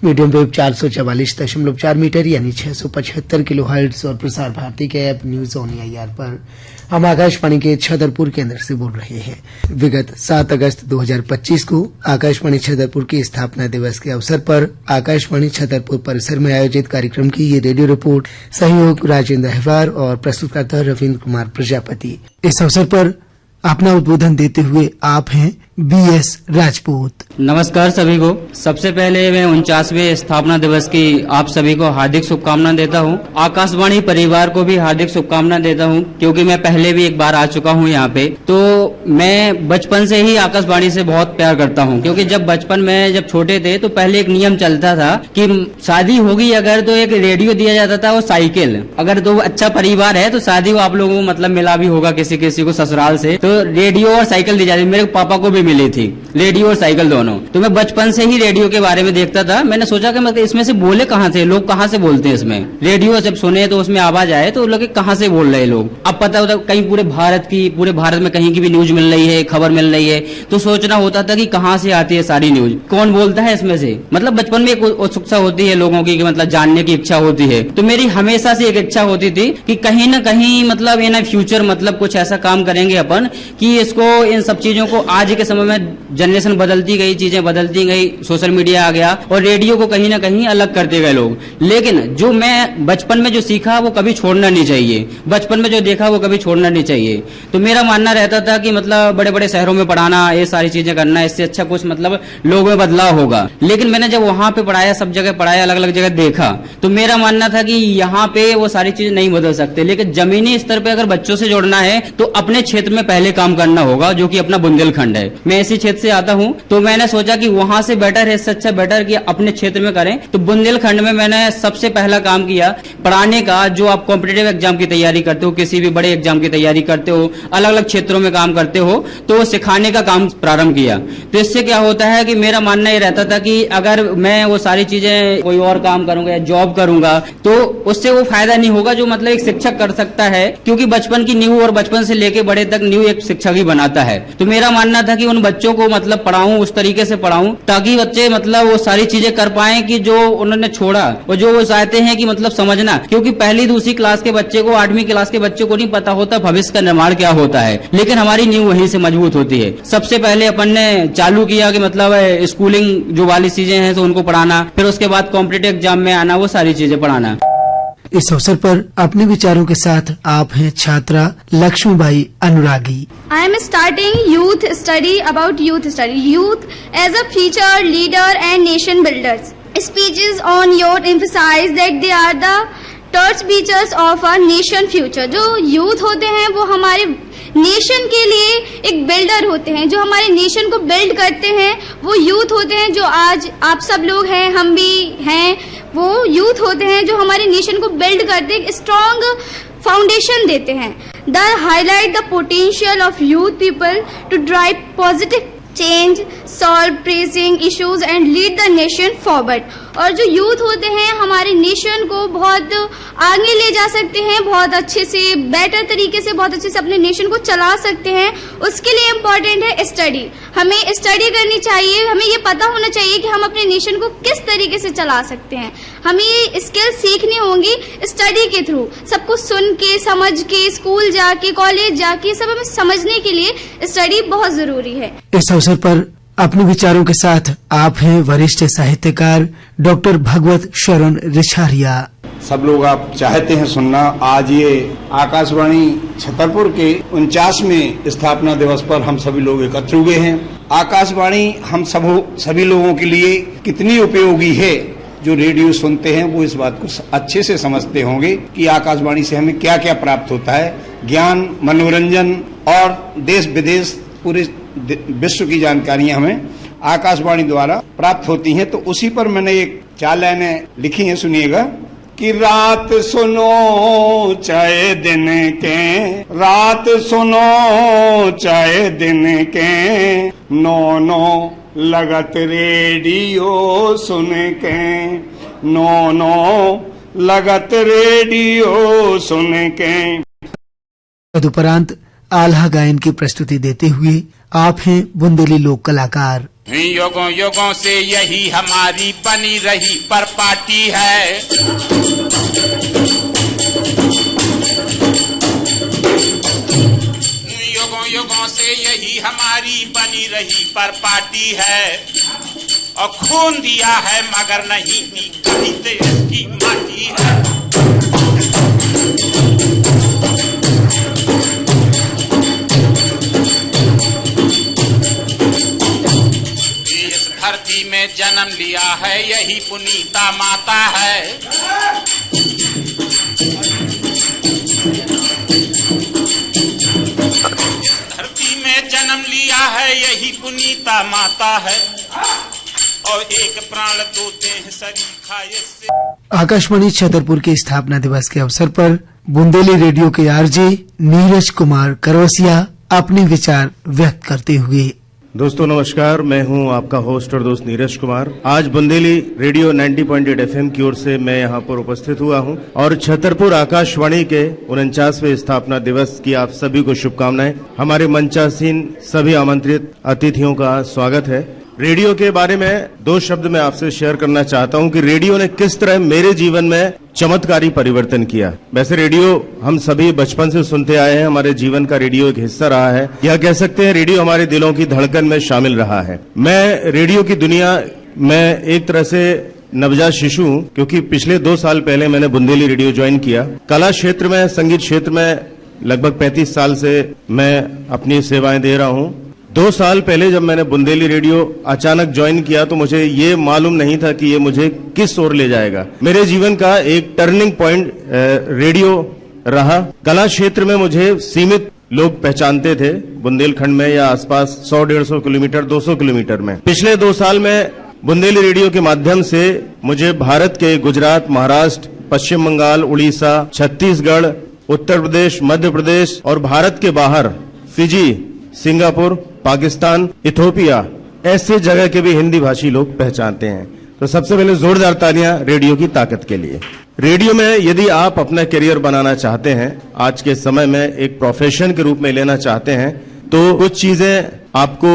Medium wave 444.4 metre यानी 675 kilohertz और प्रसार भारती के ऐप न्यूज ऑन एआईआर पर हम आकाशवाणी के छतरपुर केंद्र से बोल रहे हैं। विगत 7 अगस्त 2025 को आकाशवाणी छतरपुर की स्थापना दिवस के अवसर पर आकाशवाणी छतरपुर परिसर में आयोजित कार्यक्रम की ये रेडियो रिपोर्ट सहयोग राजेंद्र अहवार और प्रस्तुतकर्ता रविन्द्र कुमार प्रजापति। इस अवसर पर अपना उद्बोधन देते हुए आप हैं BS राजपूत। नमस्कार सभी को। सबसे पहले मैं 49वें स्थापना दिवस की आप सभी को हार्दिक शुभकामनाएं देता हूं। आकाशवाणी परिवार को भी हार्दिक शुभकामनाएं देता हूं, क्योंकि मैं पहले भी एक बार आ चुका हूं यहाँ पे। तो मैं बचपन से ही आकाशवाणी से बहुत प्यार करता हूं, क्योंकि जब बचपन में जब छोटे थे तो पहले एक नियम चलता था कि शादी होगी अगर तो एक रेडियो दिया जाता था और साइकिल। अगर तो अच्छा परिवार है तो शादी को आप लोगों को मतलब मिला भी होगा किसी किसी को ससुराल से, तो रेडियो और साइकिल दी जाती। मेरे पापा को भी मिली थी रेडियो और साइकिल दोनों। तो मैं बचपन से ही रेडियो के बारे में देखता था। मैंने सोचा कि मतलब इसमें से बोले कहाँ से, लोग कहाँ से बोलते हैं इसमें। रेडियो जब सुने तो उसमें आवाज आए तो लोग कहाँ से बोल रहे लोग। अब पता होता कहीं पूरे भारत में कहीं की भी न्यूज मिल रही है, खबर मिल रही है, तो सोचना होता था कि कहाँ से आती है सारी न्यूज, कौन बोलता है इसमें से। मतलब बचपन में एक उत्सुकता होती है लोगों की, मतलब जानने की इच्छा होती है। तो मेरी हमेशा से एक इच्छा होती थी कि कहीं ना कहीं मतलब इन फ्यूचर मतलब कुछ ऐसा काम करेंगे अपन कि इसको इन सब चीजों को, आज के समय में जनरेशन बदलती गई, चीजें बदलती गई, सोशल मीडिया आ गया और रेडियो को कहीं ना कहीं अलग करते गए लोग। लेकिन जो मैं बचपन में जो सीखा वो कभी छोड़ना नहीं चाहिए, बचपन में जो देखा वो कभी छोड़ना नहीं चाहिए। तो मेरा मानना रहता था कि मतलब बड़े बड़े शहरों में पढ़ाना, ये सारी चीजें करना, इससे अच्छा कुछ मतलब लोगों में बदलाव होगा। लेकिन मैंने जब वहां पे पढ़ाया, सब जगह पढ़ाया, अलग अलग जगह देखा, तो मेरा मानना था कि यहाँ पे वो सारी चीजें नहीं बदल सकते। लेकिन जमीनी स्तर पे अगर बच्चों से जोड़ना है तो अपने क्षेत्र में पहले काम करना होगा, जो कि अपना बुंदेलखंड है। मैं इसी क्षेत्र से आता हूं, तो मैंने सोचा कि वहां से बेटर है, इससे अच्छा बेटर कि अपने क्षेत्र में करें। तो बुंदेलखंड में मैंने सबसे पहला काम किया पढ़ाने का। जो आप कॉम्पिटिटिव एग्जाम की तैयारी करते हो, किसी भी बड़े एग्जाम की तैयारी करते हो, अलग अलग क्षेत्रों में काम करते हो, तो सिखाने का काम प्रारंभ किया। तो इससे क्या होता है कि मेरा मानना ये रहता था कि अगर मैं वो सारी चीजें कोई और काम करूंगा या जॉब करूंगा तो उससे वो फायदा नहीं होगा जो मतलब एक शिक्षक कर सकता है, क्योंकि बचपन की नींव और बचपन से लेके बड़े तक नींव एक शिक्षक ही बनाता है। तो मेरा मानना था कि उन बच्चों को मतलब पढ़ाऊं, उस तरीके से पढ़ाऊं ताकि बच्चे मतलब वो सारी चीजें कर पाएं कि जो उन्होंने छोड़ा और जो वो चाहते हैं कि मतलब समझना। क्योंकि पहली दूसरी क्लास के बच्चे को, 8वीं क्लास के बच्चे को नहीं पता होता भविष्य का निर्माण क्या होता है, लेकिन हमारी नींव वहीं से मजबूत होती है। सबसे पहले अपन ने चालू किया कि मतलब स्कूलिंग जो वाली चीजें हैं तो उनको पढ़ाना, फिर उसके बाद कॉम्पिटिटिव एग्जाम में आना, वो सारी चीजें पढ़ाना। इस अवसर पर अपने विचारों के साथ आप हैं छात्रा लक्ष्मीबाई अनुरागी। I am starting youth study about youth study. Youth as a future leader and nation builders. Speeches on youth emphasize that they are the torch bearers of our nation future. जो youth होते हैं वो हमारे nation के लिए एक builder होते हैं, जो हमारे नेशन को बिल्ड करते हैं वो यूथ होते हैं। जो आज आप सब लोग हैं, हम भी हैं, वो यूथ होते हैं जो हमारे नेशन को बिल्ड करते हैं, स्ट्रॉन्ग फाउंडेशन देते हैं। The highlight the potential of youth people to drive positive change, solve pressing issues and lead the nation forward. और जो यूथ होते हैं हमारे नेशन को बहुत आगे ले जा सकते हैं, बहुत अच्छे से, बेटर तरीके से, बहुत अच्छे से अपने नेशन को चला सकते हैं। उसके लिए इम्पोर्टेंट है स्टडी। हमें स्टडी करनी चाहिए, हमें ये पता होना चाहिए कि हम अपने नेशन को किस तरीके से चला सकते हैं। हमें ये स्किल सीखनी होंगी स्टडी के थ्रू, सबको सुन के, समझ के, स्कूल जाके, कॉलेज जाके, सब हमें समझने के लिए स्टडी बहुत जरूरी है। इस अवसर पर अपने विचारों के साथ आप हैं वरिष्ठ साहित्यकार डॉक्टर भगवत शरण रिछारिया। सब लोग आप चाहते हैं सुनना। आज ये आकाशवाणी छतरपुर के 49वें स्थापना दिवस पर हम सभी लोग एकत्र हुए हैं। आकाशवाणी हम सभी लोगों के लिए कितनी उपयोगी है, जो रेडियो सुनते हैं वो इस बात को अच्छे से समझते होंगे कि आकाशवाणी से हमें क्या क्या प्राप्त होता है। ज्ञान, मनोरंजन और देश विदेश पूरे विश्व की जानकारियां हमें आकाशवाणी द्वारा प्राप्त होती हैं। तो उसी पर मैंने एक 4 लाइनें लिखी हैं, सुनिएगा कि रात सुनो चाहे दिन के, रात सुनो चाहे दिन के, नो नो लगत रेडियो सुन के, नो नो लगत रेडियो सुन के। तदुपरांत आल्हा गायन की प्रस्तुति देते हुए आप हैं बुंदेली लोक कलाकार युगों युगों से यही हमारी बनी रही पर पार्टी है। युगों युगों से यही हमारी बनी रही पर पार्टी है और खून दिया है मगर नहीं दी कभी देश की माटी है। धरती में जन्म लिया है यही पुनीता माता है। धरती में जन्म लिया है यही पुनीता माता है और एक प्राण देते हैं सरीखा इससे। आकाशवाणी छतरपुर के स्थापना दिवस के अवसर पर बुंदेली रेडियो के आरजे नीरज कुमार करवसिया अपने विचार व्यक्त करते हुए। दोस्तों नमस्कार, मैं हूं आपका होस्ट और दोस्त नीरज कुमार। आज बुंदेली रेडियो 90.8 FM की ओर से मैं यहां पर उपस्थित हुआ हूं और छतरपुर आकाशवाणी के 49वें स्थापना दिवस की आप सभी को शुभकामनाएं। हमारे मंचासीन सभी आमंत्रित अतिथियों का स्वागत है। रेडियो के बारे में दो शब्द मैं आपसे शेयर करना चाहता हूं कि रेडियो ने किस तरह मेरे जीवन में चमत्कारी परिवर्तन किया। वैसे रेडियो हम सभी बचपन से सुनते आए हैं, हमारे जीवन का रेडियो एक हिस्सा रहा है, या कह सकते हैं रेडियो हमारे दिलों की धड़कन में शामिल रहा है। मैं रेडियो की दुनिया में एक तरह से नवजात शिशु हूं, क्योंकि पिछले 2 साल पहले मैंने बुंदेली रेडियो ज्वाइन किया। कला क्षेत्र में, संगीत क्षेत्र में लगभग 35 साल से मैं अपनी सेवाएं दे रहा हूं। 2 साल पहले जब मैंने बुंदेली रेडियो अचानक ज्वाइन किया तो मुझे ये मालूम नहीं था कि ये मुझे किस ओर ले जाएगा। मेरे जीवन का एक टर्निंग पॉइंट रेडियो रहा। कला क्षेत्र में मुझे सीमित लोग पहचानते थे, बुंदेलखंड में या आसपास 100-150 किलोमीटर, 200 किलोमीटर में। पिछले 2 साल में बुंदेली रेडियो के माध्यम से मुझे भारत के गुजरात, महाराष्ट्र, पश्चिम बंगाल, उड़ीसा, छत्तीसगढ़, उत्तर प्रदेश, मध्य प्रदेश और भारत के बाहर फिजी, सिंगापुर, पाकिस्तान, इथोपिया, ऐसे जगह के भी हिंदी भाषी लोग पहचानते हैं। तो सबसे पहले जोरदार तालियां रेडियो की ताकत के लिए। रेडियो में यदि आप अपना करियर बनाना चाहते हैं, आज के समय में एक प्रोफेशन के रूप में लेना चाहते हैं, तो कुछ चीजें आपको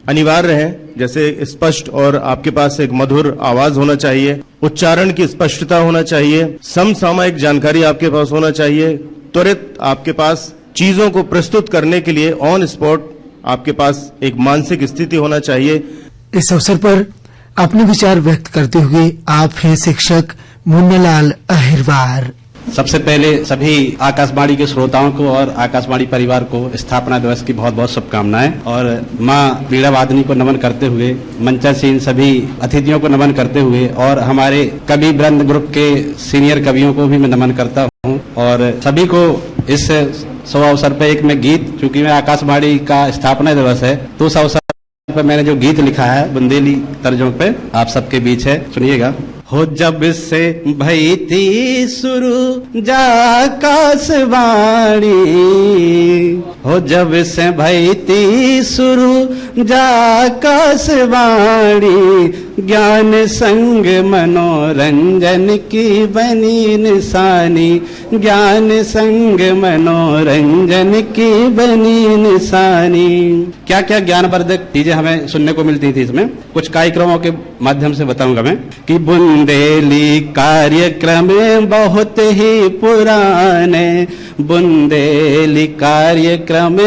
अनिवार्य हैं। जैसे स्पष्ट और आपके पास एक मधुर आवाज होना चाहिए, उच्चारण की स्पष्टता होना चाहिए, समसामयिक जानकारी आपके पास होना चाहिए, त्वरित आपके पास चीजों को प्रस्तुत करने के लिए ऑन स्पॉट आपके पास एक मानसिक स्थिति होना चाहिए। इस अवसर पर अपने विचार व्यक्त करते हुए आप हैं शिक्षक मुन्नालाल अहिरवार। सबसे पहले सभी आकाशवाणी के श्रोताओं को और आकाशवाणी परिवार को स्थापना दिवस की बहुत बहुत शुभकामनाएं और मां वीणा वादनी को नमन करते हुए, मंचासीन सभी अतिथियों को नमन करते हुए और हमारे कवि वृंद ग्रुप के सीनियर कवियों को भी मैं नमन करता हूं और सभी को इस शुभ अवसर पर एक मैं गीत, चूंकि मैं आकाशवाणी का स्थापना दिवस है तो उस अवसर पर मैंने जो गीत लिखा है बुंदेली तर्जों पे आप सबके बीच है, सुनिएगा। हो जब से भई थी शुरू जा आकाशवाणी, हो जब से भई थी शुरू जा आकाशवाणी, ज्ञान संग मनोरंजन की बनी निशानी, ज्ञान संग मनोरंजन की बनी निशानी। क्या क्या ज्ञानवर्धक चीजें हमें सुनने को मिलती थी इसमें, कुछ कार्यक्रमों के माध्यम से बताऊंगा मैं कि बुंदेली कार्यक्रम बहुत ही पुराने, बुंदेली कार्यक्रम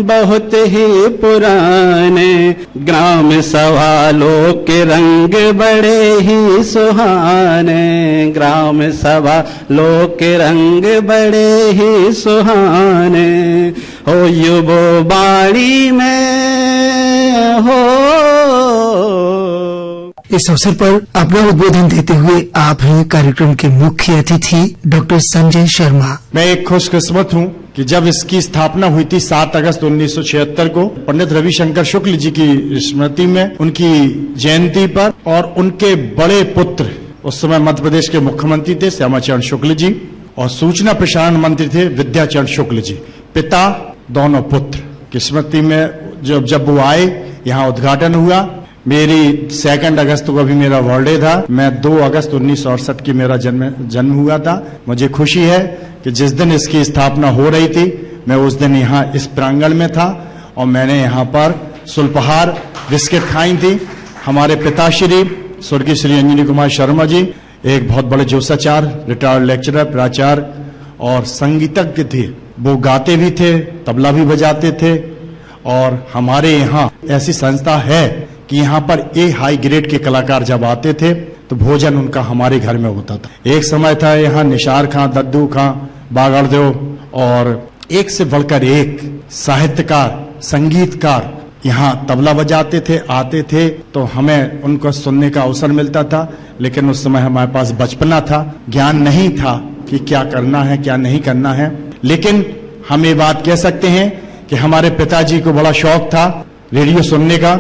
बहुत ही पुराने, ग्राम सवालों के रंग बड़े ही सुहाने, ग्राम सवालों के रंग बड़े ही सुहाने, हो युवो बाड़ी में हो। इस अवसर पर अपना उद्बोधन देते हुए आप हैं कार्यक्रम के मुख्य अतिथि डॉक्टर संजय शर्मा। मैं एक खुशकिस्मत हूं कि जब इसकी स्थापना हुई थी 7 अगस्त 1976 को पंडित रविशंकर शुक्ल जी की स्मृति में, उनकी जयंती पर, और उनके बड़े पुत्र उस समय मध्य प्रदेश के मुख्यमंत्री थे श्यामाचरण शुक्ल जी और सूचना प्रसारण मंत्री थे विद्याचरण शुक्ल जी, पिता दोनों पुत्र की स्मृति में जब वो आए, यहाँ उद्घाटन हुआ। मेरी 2 अगस्त को अभी मेरा बर्थडे था, मैं 2 अगस्त 1968 की मेरा जन्म हुआ था। मुझे खुशी है कि जिस दिन इसकी स्थापना हो रही थी मैं उस दिन यहाँ इस प्रांगण में था और मैंने यहाँ पर सुल्पहार बिस्किट खाई थी हमारे पिताश्री स्वर्गीय श्री अंजनी कुमार शर्मा जी एक बहुत बड़े जोशाचार्य, रिटायर्ड लेक्चरर, प्राचार्य और संगीतज्ञ थे। वो गाते भी थे, तबला भी बजाते थे। और हमारे यहाँ ऐसी संस्था है कि यहाँ पर ए हाई ग्रेड के कलाकार जब आते थे तो भोजन उनका हमारे घर में होता था। एक समय था यहाँ निशार खां, दद्दू खां, बागड़देव और एक से बढ़कर एक साहित्यकार, संगीतकार यहाँ तबला बजाते थे, आते थे, तो हमें उनको सुनने का अवसर मिलता था। लेकिन उस समय हमारे पास बचपना था, ज्ञान नहीं था कि क्या करना है, क्या नहीं करना है। लेकिन हम ये बात कह सकते हैं कि हमारे पिताजी को बड़ा शौक था रेडियो सुनने का।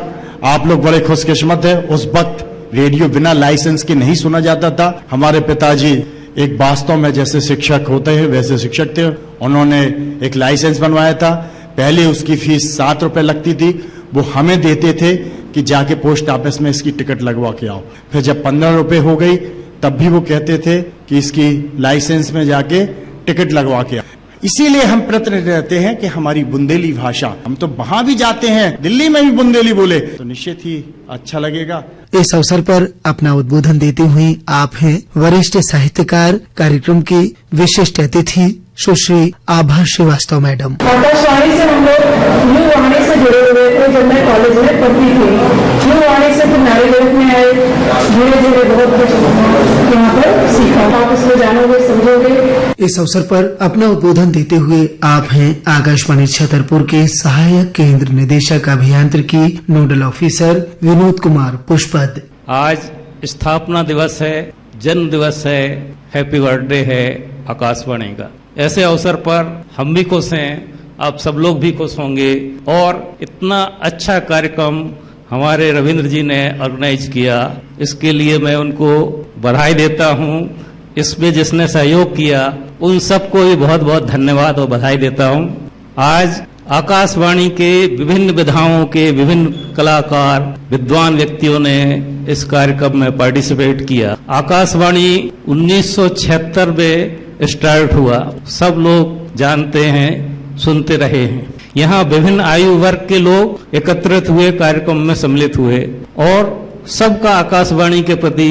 आप लोग बड़े खुशकिस्मत है, उस वक्त रेडियो बिना लाइसेंस के नहीं सुना जाता था। हमारे पिताजी एक वास्तव में जैसे शिक्षक होते हैं वैसे शिक्षक थे। उन्होंने एक लाइसेंस बनवाया था। पहले उसकी फीस 7 रुपए लगती थी, वो हमें देते थे कि जाके पोस्ट ऑफिस में इसकी टिकट लगवा के आओ। फिर जब 15 रुपए हो गई तब भी वो कहते थे कि इसकी लाइसेंस में जाके टिकट लगवा के आओ। इसीलिए हम प्रयत्न रहते हैं कि हमारी बुंदेली भाषा, हम तो वहां भी जाते हैं, दिल्ली में भी बुंदेली बोले तो निश्चित ही अच्छा लगेगा। इस अवसर पर अपना उद्बोधन देते हुए आप हैं वरिष्ठ साहित्यकार, कार्यक्रम की विशिष्ट अतिथि सुश्री आभा श्रीवास्तव मैडम। आकाशवाणी से हम लोग न्यू वाणी से जुड़े हुए थे। जब मैं कॉलेज में पढ़ती थी, न्यू वाणी से फिर नारीगढ़ में आए, धीरे धीरे बहुत कुछ यहाँ पर सीखा। आप इसमें जानोगे, समझोगे। इस अवसर पर अपना उद्बोधन देते हुए आप हैं आकाशवाणी छतरपुर के सहायक केंद्र निदेशक अभियांत्रिकी नोडल ऑफिसर विनोद कुमार पुष्पद। आज स्थापना दिवस है, जन्म दिवस है, हैप्पी बर्थडे है आकाशवाणी का। ऐसे अवसर पर हम भी खुश हैं, आप सब लोग भी खुश होंगे। और इतना अच्छा कार्यक्रम हमारे रविंद्र जी ने ऑर्गेनाइज किया, इसके लिए मैं उनको बधाई देता हूं। इसमें जिसने सहयोग किया उन सबको भी बहुत बहुत धन्यवाद और बधाई देता हूं। आज आकाशवाणी के विभिन्न विधाओं के विभिन्न कलाकार, विद्वान व्यक्तियों ने इस कार्यक्रम में पार्टिसिपेट किया। आकाशवाणी 1976 में स्टार्ट हुआ, सब लोग जानते हैं, सुनते रहे हैं। यहाँ विभिन्न आयु वर्ग के लोग एकत्रित हुए, कार्यक्रम में सम्मिलित हुए और सबका आकाशवाणी के प्रति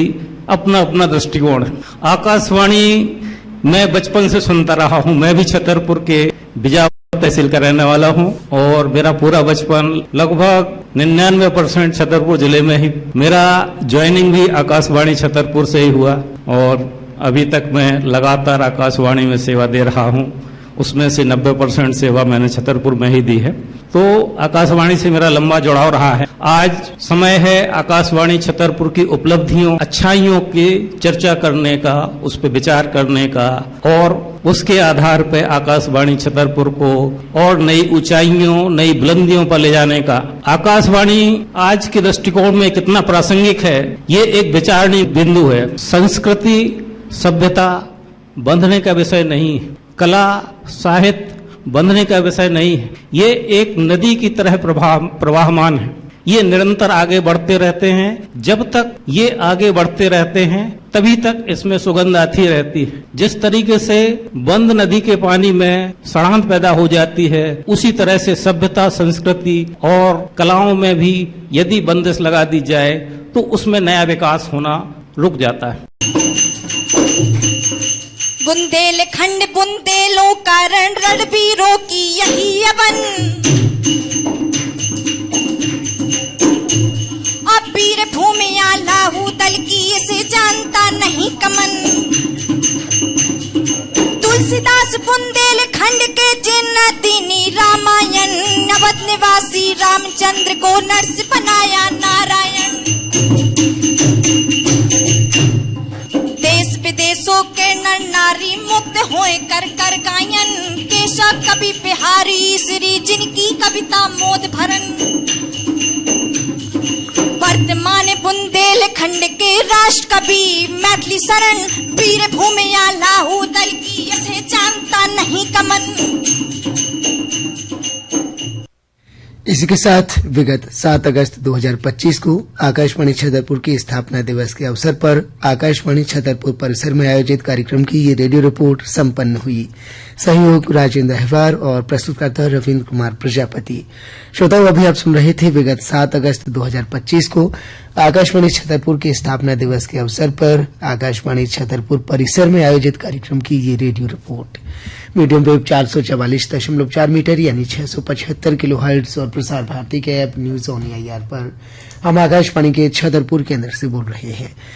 अपना अपना दृष्टिकोण है। आकाशवाणी मैं बचपन से सुनता रहा हूँ। मैं भी छतरपुर के बिजापुर तहसील का रहने वाला हूँ और मेरा पूरा बचपन लगभग 99% छतरपुर जिले में ही। मेरा ज्वाइनिंग भी आकाशवाणी छतरपुर से ही हुआ और अभी तक मैं लगातार आकाशवाणी में सेवा दे रहा हूँ। उसमें से 90% सेवा मैंने छतरपुर में ही दी है। तो आकाशवाणी से मेरा लंबा जुड़ाव रहा है। आज समय है आकाशवाणी छतरपुर की उपलब्धियों, अच्छाइयों की चर्चा करने का, उस पर विचार करने का और उसके आधार पर आकाशवाणी छतरपुर को और नई ऊंचाइयों, नई बुलंदियों पर ले जाने का। आकाशवाणी आज के दृष्टिकोण में कितना प्रासंगिक है, ये एक विचारणीय बिंदु है। संस्कृति, सभ्यता बंधने का विषय नहीं है, कला, साहित्य बंधने का विषय नहीं है। ये एक नदी की तरह प्रवाहमान है। ये निरंतर आगे बढ़ते रहते हैं। जब तक ये आगे बढ़ते रहते हैं तभी तक इसमें सुगंध आती रहती है। जिस तरीके से बंद नदी के पानी में सड़ांध पैदा हो जाती है, उसी तरह से सभ्यता, संस्कृति और कलाओं में भी यदि बंदिश लगा दी जाए तो उसमें नया विकास होना रुक जाता है। बुंदेलखंड बुंदेलों का रण, रणबीरों की यही यवन। अब वीर भूमिया लाहू दल की इसे जानता नहीं कमन। तुलसीदास बुंदेलखंड के जिन दीनी रामायण, अवध निवासी रामचंद्र को नरस बनाया नारायण। देश विदेशों के नर नारी मुक्त होए कर कर गायन। केशव कवि बिहारी श्री जिनकी कविता मोद भरन। वर्तमान बुंदेलखंड के राष्ट्र कवि मैथिली शरण, वीर भूमिया लाहू दल की इसे जानता नहीं कमन। इसी के साथ विगत 7 अगस्त 2025 को आकाशवाणी छतरपुर की स्थापना दिवस के अवसर पर आकाशवाणी छतरपुर परिसर में आयोजित कार्यक्रम की ये रेडियो रिपोर्ट संपन्न हुई। सहयोग राजेंद्र अहवार और प्रस्तुतकर्ता रविंद्र कुमार प्रजापति। श्रोताओं, अभी आप सुन रहे थे विगत 7 अगस्त 2025 को आकाशवाणी छतरपुर के स्थापना दिवस के अवसर पर आकाशवाणी छतरपुर परिसर में आयोजित कार्यक्रम की ये radio report. Medium wave 444.4 metre यानी 675 किलोहर्ट्ज और प्रसार भारती के ऐप न्यूज ऑन एआईआर पर हम आकाशवाणी के छतरपुर केंद्र से बोल रहे हैं।